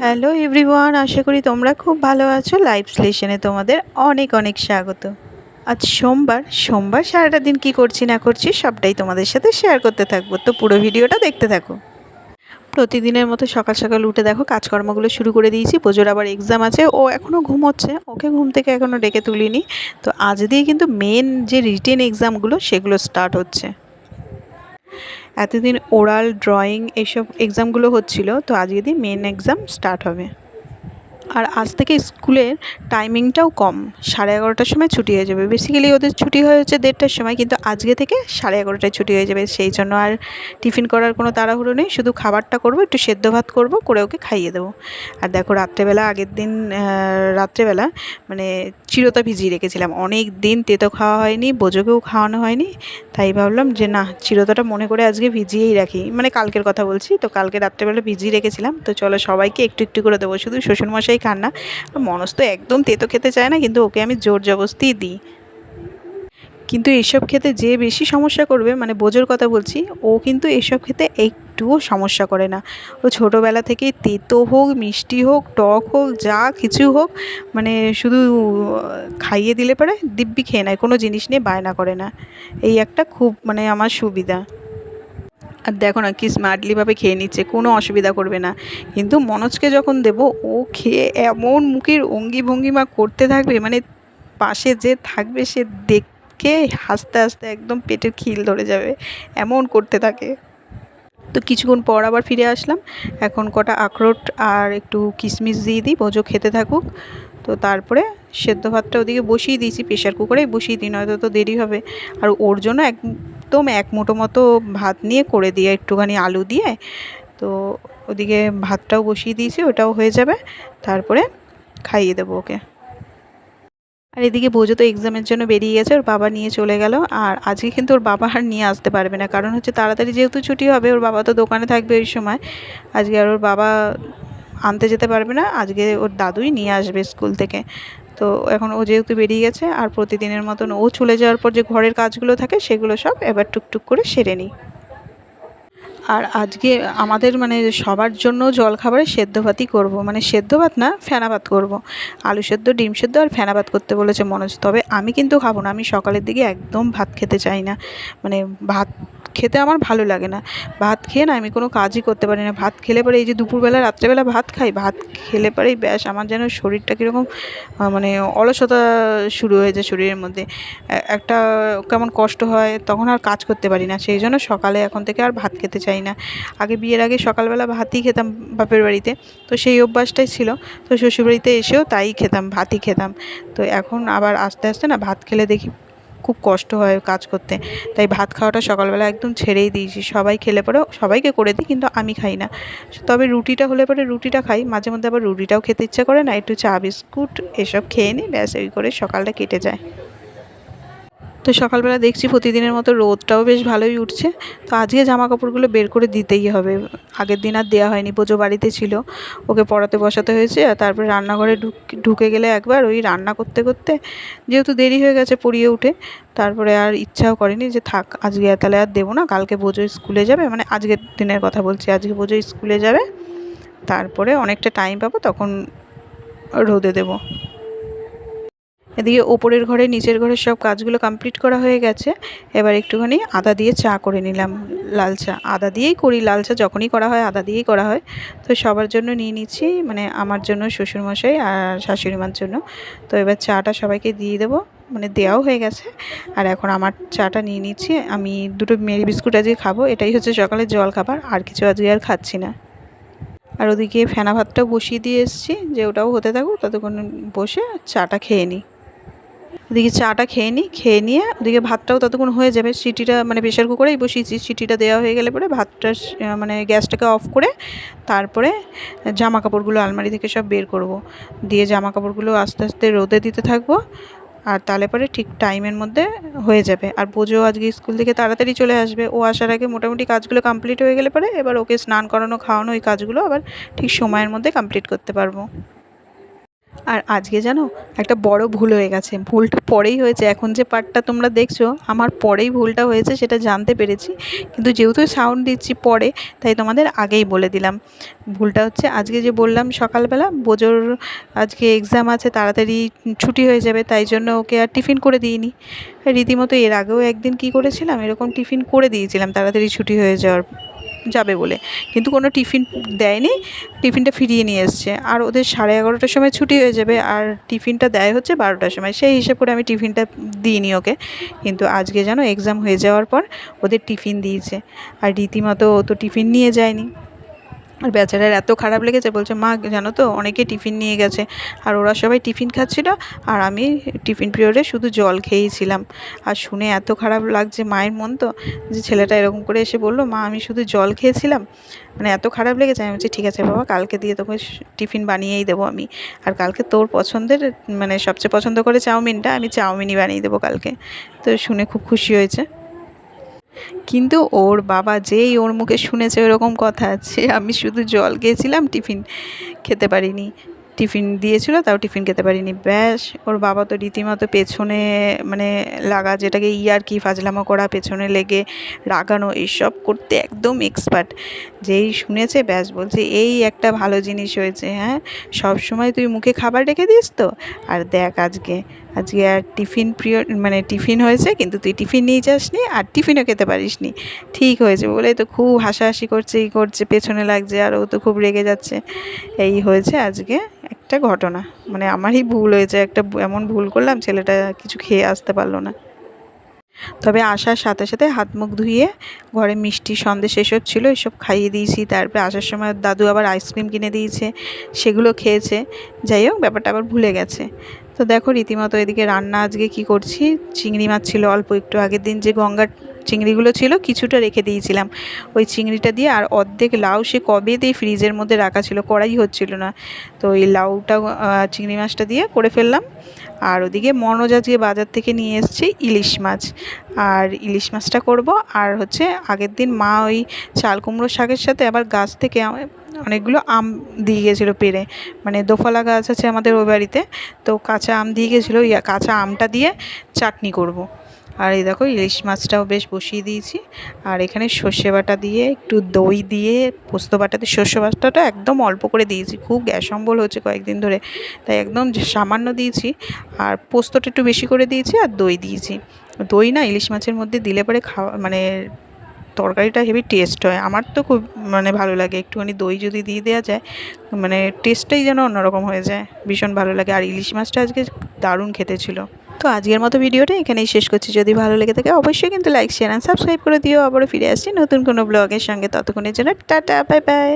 Hello everyone, আশা করি তোমরা খুব ভালো আছো। লাইভ স্লেশনে তোমাদের অনেক অনেক স্বাগত। আজ সোমবার সারাটা দিন কি করছি না করছি সবটাই তোমাদের সাথে শেয়ার করতে থাকবো, তো পুরো ভিডিওটা দেখতে থাকো। প্রতিদিনের মতো সকাল সকাল উঠে দেখো কাজকর্মগুলো শুরু করে দিয়েছি। পুজোর আবার এক্সাম আছে, ও এখনও ঘুমোচ্ছে, ওকে ঘুম থেকে এখনও ডেকে তুলিনি। তো আজ দিয়ে কিন্তু মেন যে রিটেন এক্সামগুলো সেগুলো স্টার্ট হচ্ছে। এতদিন ওরাল, ড্রয়িং এইসব এক্সামগুলো হচ্ছিলো, তো আজকে দিয়ে মেন এক্সাম স্টার্ট হবে। আর আজ থেকে স্কুলের টাইমিংটাও কম, 11:30টার সময় ছুটি হয়ে যাবে। বেসিক্যালি ওদের ছুটি হয়েছে 1:30টার সময়, কিন্তু আজকে থেকে 11:30টায় ছুটি হয়ে যাবে। সেই জন্য আর টিফিন করার কোনো তাড়াহুড়ো নেই, শুধু খাবারটা করবো, একটু সেদ্ধ ভাত করবো, করে ওকে খাইয়ে দেবো। আর দেখো রাত্রেবেলা, আগের দিন রাত্রেবেলা মানে চিরতা ভিজিয়ে রেখেছিলাম। অনেক দিন তেতো খাওয়া হয়নি, বোজোকেও খাওয়ানো হয়নি, তাই ভাবলাম যে না, চিরতাটা মনে করে আজকে ভিজিয়েই রাখি, মানে কালকের কথা বলছি। তো কালকে রাত্রেবেলা ভিজিয়ে রেখেছিলাম, তো চলো সবাইকে একটু একটু করে দেবো। শুধু শ্বশুরমশাই খান না, মনস তো একদম তেতো খেতে চায় না, কিন্তু ওকে আমি জোর জবরদস্তিই দিই। কিন্তু এসব খেতে যে বেশি সমস্যা করবে, মানে বোঝোর কথা বলছি, ও কিন্তু এসব খেতে একটুও সমস্যা করে না। ও ছোটোবেলা থেকেই তেতো হোক, মিষ্টি হোক, টক হোক, যা কিছু হোক, মানে শুধু খাইয়ে দিলে পরে দিব্যি খেয়ে নেয়, কোনো জিনিস নিয়ে বায়না করে না। এই একটা খুব মানে আমার সুবিধা। আর দেখো না কি স্মার্টলিভাবে খেয়ে নিচ্ছে, কোনো অসুবিধা করবে না। কিন্তু মনোজকে যখন দেবো, ও খেয়ে এমন মুখের অঙ্গি ভঙ্গিমা করতে থাকবে, মানে পাশে যে থাকবে সে দেখে হাসতে হাসতে একদম পেটের খিল ধরে যাবে, এমন করতে থাকে। তো কিছুক্ষণ পর আবার ফিরে আসলাম। এখন কটা আখরোট আর একটু কিশমিশ দিয়ে দিই, বোঝো খেতে থাকুক। তো তারপরে সেদ্ধ ভাতটা ওদিকে বসিয়ে দিয়েছি, প্রেশার কুকারেই বসিয়ে দিই, নয়তো তো দেরি হবে। আর ওর জন্য একদম এক মুঠো মতো ভাত নিয়ে করে দিয়ে, একটুখানি আলু দিয়ে, তো ওদিকে ভাতটাও বসিয়ে দিয়েছি, ওটাও হয়ে যাবে, তারপরে খাইয়ে দেবো ওকে। আর এদিকে বোঝো তো এক্সামের জন্য বেরিয়ে গেছে, ওর বাবা নিয়ে চলে গেল। আর আজকে কিন্তু ওর বাবা আর নিয়ে আসতে পারবে না, কারণ হচ্ছে তাড়াতাড়ি যেহেতু ছুটি হবে, ওর বাবা তো দোকানে থাকবে ওই সময়। আজকে আর ওর বাবা আনতে যেতে পারবে না, আজকে ওর দাদুই নিয়ে আসবে স্কুল থেকে। তো এখন ও যেহেতু বেরিয়ে গেছে, আর প্রতিদিনের মতন ও চলে যাওয়ার পর যে ঘরের কাজগুলো থাকে সেগুলো সব এবার টুকটুক করে সেরে নিই। আর আজকে আমাদের মানে সবার জন্য জলখাবারে সেদ্ধ ভাতই করব, মানে সেদ্ধ ভাত না, ফেনা ভাত করব। আলু সেদ্ধ, ডিম সেদ্ধ আর ফেনা ভাত করতে বলেছে মনোজ। তবে আমি কিন্তু খাবো না, আমি সকালের দিকে একদম ভাত খেতে চাই না, মানে ভাত খেতে আমার ভালো লাগে না। ভাত খেয়ে না আমি কোনো কাজই করতে পারি না। ভাত খেলে পরে, এই যে দুপুরবেলা রাত্রেবেলা ভাত খাই, ভাত খেলে পরেই ব্যাস আমার যেন শরীরটা কীরকম মানে অলসতা শুরু হয়ে যায় শরীরের মধ্যে, একটা কেমন কষ্ট হয়, তখন আর কাজ করতে পারি না। সেই জন্য সকালে এখন থেকে আর ভাত খেতে চাই না। আগে বিয়ের আগে সকালবেলা ভাতই খেতাম বাপের বাড়িতে, তো সেই অভ্যাসটাই ছিল। তো শ্বশুরবাড়িতে এসেও তাই খেতাম, ভাতই খেতাম। তো এখন আবার আস্তে আস্তে না ভাত খেলে দেখি খুব কষ্ট হয় কাজ করতে, তাই ভাত খাওয়াটা সকালবেলা একদম ছেড়েই দিয়েছি। সবাই খেলে পরেও সবাইকে করে দিই, কিন্তু আমি খাই না। তবে রুটিটা হলে পরে রুটিটা খাই, মাঝে মধ্যে আবার রুটিটাও খেতে ইচ্ছা করে না, একটু চা বিস্কুট এসব খেয়ে নিই, ব্যাস ওই করে সকালটা কেটে যায়। তো সকালবেলা দেখছি প্রতিদিনের মতো রোদটাও বেশ ভালোই উঠছে। তো আজকে জামা কাপড়গুলো বের করে দিতেই হবে, আগের দিন আর দেওয়া হয়নি, পুজো বাড়িতে ছিল, ওকে পড়াতে বসাতে হয়েছে। আর তারপরে রান্নাঘরে ঢুকে গেলে একবার ওই রান্না করতে করতে যেহেতু দেরি হয়ে গেছে পড়িয়ে উঠে, তারপরে আর ইচ্ছাও করেনি যে থাক আজকে তাহলে আর দেবো না, কালকে বোঝো স্কুলে যাবে, মানে আজকের দিনের কথা বলছি, আজকে বোঝো স্কুলে যাবে, তারপরে অনেকটা টাইম পাবো, তখন রোদে দেবো। এদিকে ওপরের ঘরে নিচের ঘরের সব কাজগুলো কমপ্লিট করা হয়ে গেছে। এবার একটুখানি আদা দিয়ে চা করে নিলাম, লাল চা। আদা দিয়েই করি, লাল চা যখনই করা হয় আদা দিয়েই করা হয়। তো সবার জন্য নিয়ে নিচ্ছি, মানে আমার জন্য, শ্বশুরমশাই আর শাশুড়িমার জন্য। তো এবার চাটা সবাইকে দিয়ে দেবো, মানে দেওয়াও হয়ে গেছে। আর এখন আমার চাটা নিয়ে নিচ্ছি, আমি দুটো মেরি বিস্কুট আজকে খাবো, এটাই হচ্ছে সকালের জল খাবার, আর কিছু আজকে আর খাচ্ছি না। আর ওদিকে ফেনা ভাতটাও বসিয়ে দিয়ে এসেছি, যে ওটাও হতে থাকুক, ততক্ষণ বসে চাটা খেয়ে নিই। ওদিকে চাটা খেয়ে নিই, খেয়ে নিয়ে ওদিকে ভাতটাও ততক্ষণ হয়ে যাবে। সিটিটা মানে প্রেশার কুকারেই বসিয়েছি, সিটিটা দেওয়া হয়ে গেলে পরে ভাতটা মানে গ্যাসটাকে অফ করে তারপরে জামা কাপড়গুলো আলমারি থেকে সব বের করব, দিয়ে জামা কাপড়গুলো আস্তে আস্তে রোদে দিতে থাকবো। আর তাহলে পরে ঠিক টাইমের মধ্যে হয়ে যাবে। আর বোঝো আজকে স্কুল থেকে তাড়াতাড়ি চলে আসবে, ও আসার আগে মোটামুটি কাজগুলো কমপ্লিট হয়ে গেলে পরে এবার ওকে স্নান করানো, খাওয়ানো, ওই কাজগুলো আবার ঠিক সময়ের মধ্যে কমপ্লিট করতে পারবো। আর আজকে জানো একটা বড় ভুল হয়ে গেছে, ভুলটা পরেই হয়েছে, এখন যে পার্টটা তোমরা দেখছো আমার পরেই ভুলটা হয়েছে সেটা জানতে পেরেছি, কিন্তু যেহেতু সাউন্ড দিচ্ছি পরে তাই তোমাদের আগেই বলে দিলাম। ভুলটা হচ্ছে আজকে যে বললাম সকালবেলা বোজোর আজকে এক্সাম আছে, তাড়াতাড়ি ছুটি হয়ে যাবে, তাই জন্য ওকে আর টিফিন করে দিইনি। রীতিমতো এর আগেও একদিন কি করেছিলাম, এরকম টিফিন করে দিয়েছিলাম তাড়াতাড়ি ছুটি হয়ে যাবে বলে, কিন্তু কোনো টিফিন দেয়নি, টিফিনটা ফিরিয়ে নিয়ে এসছে। আর ওদের 11:30টার সময় ছুটি হয়ে যাবে আর টিফিনটা দেয় হচ্ছে 12টার সময়, সেই হিসেব করে আমি টিফিনটা দিইনি ওকে। কিন্তু আজকে যেন এক্সাম হয়ে যাওয়ার পর ওদের টিফিন দিয়েছে, আর রীতিমতো ও তো টিফিন নিয়ে যায়নি। আর বেচারার এত খারাপ লেগেছে, বলছে মা জানো তো অনেকে টিফিন নিয়ে গেছে, আর ওরা সবাই টিফিন খাচ্ছিল আর আমি টিফিন পিরিয়ডে শুধু জল খেয়েছিলাম। আর শুনে এত খারাপ লাগছে মায়ের মন, তো যে ছেলেটা এরকম করে এসে বললো মা আমি শুধু জল খেয়েছিলাম, মানে এত খারাপ লেগেছে। আমি বলছি ঠিক আছে বাবা, কালকে দিয়ে তোকে টিফিন বানিয়েই দেবো আমি, আর কালকে তোর পছন্দের মানে সবচেয়ে পছন্দ করে চাউমিনটা, আমি চাউমিনই বানিয়ে দেবো কালকে। তো শুনে খুব খুশি হয়েছে। কিন্তু ওর বাবা যেই ওর মুখে শুনেছে ওরকম কথা, যে আমি শুধু জল খেয়েছিলাম টিফিন খেতে পারিনি, টিফিন দিয়েছিল তাও টিফিন খেতে পারিনি, ব্যাস ওর বাবা তো রীতিমতো পেছনে মানে লাগা, যেটাকে ইয়ার্কি ফাজলামো করা, পেছনে লেগে রাগানো, এইসব করতে একদম এক্সপার্ট। যেই শুনেছে ব্যাস বলছে এই একটা ভালো জিনিস হয়েছে, হ্যাঁ সব সময় তুই মুখে খাবার রেখে দিস তো, আর দেখ আজকে আজকে আর টিফিন পিরিয়ড মানে টিফিন হয়েছে কিন্তু তুই টিফিন নিয়ে যাসনি আর টিফিনও খেতে পারিসনি, ঠিক হয়েছে বলে তো খুব হাসাহাসি করছে, এই করছে, পেছনে লাগছে, আর ও তো খুব রেগে যাচ্ছে। এই হয়েছে আজকে একটা ঘটনা, মানে আমারই ভুল হয়েছে, একটা এমন ভুল করলাম ছেলেটা কিছু খেয়ে আসতে পারলো না। তবে আসার সাথে সাথে হাত মুখ ধুয়ে ঘরে মিষ্টি সন্দেশ এসব ছিল এসব খাইয়ে দিয়েছি, তারপরে আসার সময় দাদু আবার আইসক্রিম কিনে দিয়েছে, সেগুলো খেয়েছে। যাই হোক ব্যাপারটা আবার ভুলে গেছে। তো দেখো রীতিমতো এদিকে রান্না আজকে কি করছি, চিংড়ি মাছ ছিল অল্প একটু, আগের দিন যে গঙ্গার চিংড়িগুলো ছিল কিছুটা রেখে দিয়েছিলাম, ওই চিংড়িটা দিয়ে আর অর্ধেক লাউ সে কবে দিয়ে ফ্রিজের মধ্যে রাখা ছিল, করাই হচ্ছিল না, তো এই লাউটা চিংড়ি মাছটা দিয়ে করে ফেললাম। আর ওদিকে মনোজ আজকে বাজার থেকে নিয়ে এসেছি ইলিশ মাছ, আর ইলিশ মাছটা করব। আর হচ্ছে আগের দিন মা ওই চাল কুমড়ো শাকের সাথে আবার গাছ থেকে অনেকগুলো আম দিয়ে গেছিলো পেড়ে, মানে দোফালা গাছ আছে আমাদের ওই বাড়িতে, তো কাঁচা আম দিয়ে গেছিলো, কাঁচা আমটা দিয়ে চাটনি করব। আর এই দেখো ইলিশ মাছটাও বেশ বসিয়ে দিয়েছি, আর এখানে সর্ষে বাটা দিয়ে একটু দই দিয়ে পোস্ত বাটাতে সর্ষে বাটাটা একদম অল্প করে দিয়েছি, খুব গ্যাস অম্বল হচ্ছে কয়েকদিন ধরে, তাই একদম সামান্য দিয়েছি, আর পোস্তটা একটু বেশি করে দিয়েছি, আর দই দিয়েছি। দই না ইলিশ মাছের মধ্যে দিলে পরে খাওয়া মানে তরকারিটা হেভি টেস্ট হয়, আমার তো খুব মানে ভালো লাগে, একটুখানি দই যদি দিয়ে দেওয়া যায় মানে টেস্টটাই যেন অন্যরকম হয়ে যায়, ভীষণ ভালো লাগে। আর ইলিশ মাছটা আজকে দারুণ খেতে ছিল। তো আজকের মতো ভিডিওটা এখানেই শেষ করছি, যদি ভালো লেগে থাকে অবশ্যই কিন্তু লাইক শেয়ার অ্যান্ড সাবস্ক্রাইব করে দিও। আবারও ফিরে আসছি নতুন কোনো ব্লগের সঙ্গে, ততক্ষণের জন্য টাটা বাই বাই।